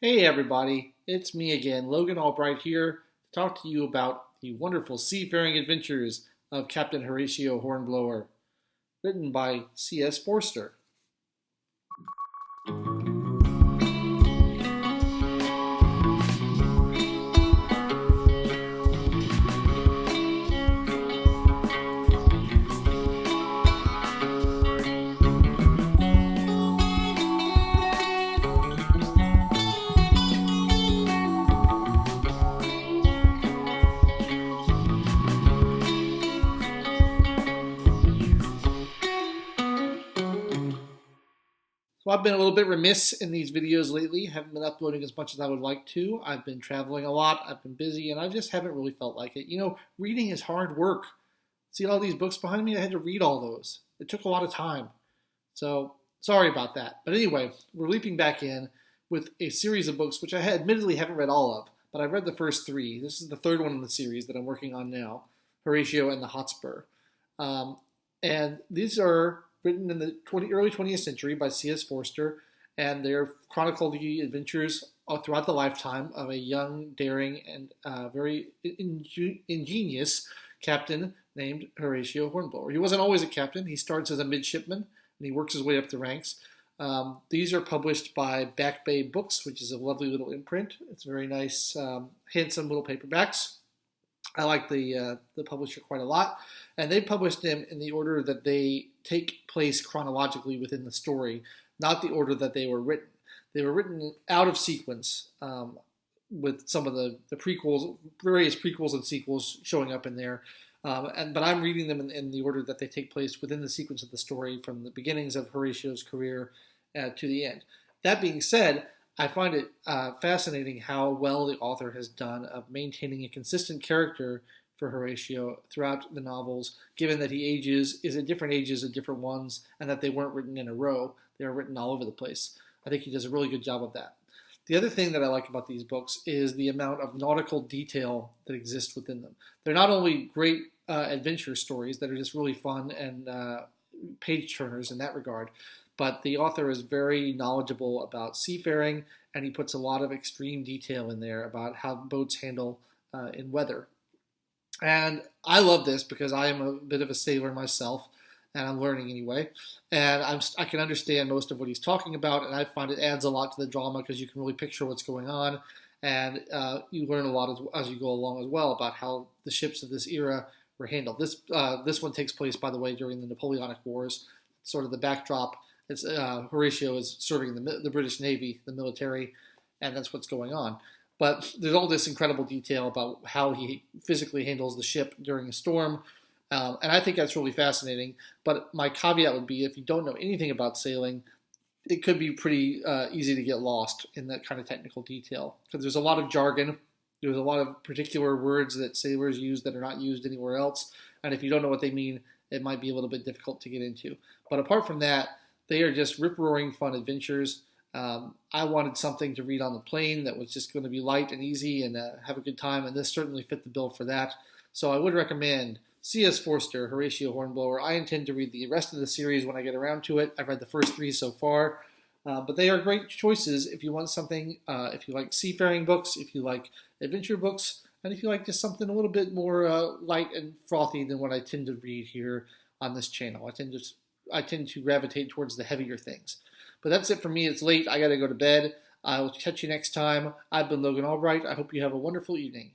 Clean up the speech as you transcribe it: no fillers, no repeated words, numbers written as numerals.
Hey everybody, it's me again, Logan Albright here to talk to you about the wonderful seafaring adventures of Captain Horatio Hornblower, written by C.S. Forster. So I've been a little bit remiss in these videos lately, haven't been uploading as much as I would like to. I've been traveling a lot, I've been busy, and I just haven't really felt like it. Reading is hard work. See all these books behind me? I had to read all those. It took a lot of time. So sorry about that. But anyway, we're leaping back in with a series of books which I admittedly haven't read all of, but I've read the first three. This is the third one in the series that I'm working on now, Horatio and the Hotspur. Um, and these are written in the early 20th century by C.S. Forster, and they're chronicle the adventures throughout the lifetime of a young, daring, and very ingenious captain named Horatio Hornblower. He wasn't always a captain. He starts as a midshipman, and he works his way up the ranks. These are published by Back Bay Books, which is a lovely little imprint. It's very nice, handsome little paperbacks. I like the publisher quite a lot, and they published them in the order that they take place chronologically within the story, not the order that they were written. They were written out of sequence, with some of the prequels, various prequels and sequels showing up in there. But I'm reading them in the order that they take place within the sequence of the story, from the beginnings of Horatio's career to the end. That being said, I find it fascinating how well the author has done of maintaining a consistent character for Horatio throughout the novels, given that he is at different ages at different ones, and that they weren't written in a row. They are written all over the place. I think he does a really good job of that. The other thing that I like about these books is the amount of nautical detail that exists within them. They're not only great adventure stories that are just really fun and page turners in that regard, but the author is very knowledgeable about seafaring, and he puts a lot of extreme detail in there about how boats handle in weather. And I love this because I am a bit of a sailor myself, and I'm learning anyway. And I can understand most of what he's talking about, and I find it adds a lot to the drama because you can really picture what's going on, and you learn a lot as you go along as well about how the ships of this era were handled. This one takes place, by the way, during the Napoleonic Wars. Sort of the backdrop. It's Horatio is serving the British Navy, the military, and that's what's going on. But there's all this incredible detail about how he physically handles the ship during a storm, and I think that's really fascinating. But my caveat would be, if you don't know anything about sailing, it could be pretty easy to get lost in that kind of technical detail, because there's a lot of jargon. There's a lot of particular words that sailors use that are not used anywhere else, and if you don't know what they mean, it might be a little bit difficult to get into. But apart from that, they are just rip-roaring fun adventures. I wanted something to read on the plane that was just going to be light and easy and have a good time, and this certainly fit the bill for that. So I would recommend C.S. Forster, Horatio Hornblower. I intend to read the rest of the series when I get around to it. I've read the first three so far, but they are great choices if you want something, if you like seafaring books, if you like adventure books, and if you like just something a little bit more light and frothy than what I tend to read here on this channel. I tend to gravitate towards the heavier things. But that's it for me. It's late. I got to go to bed. I will catch you next time. I've been Logan Albright. I hope you have a wonderful evening.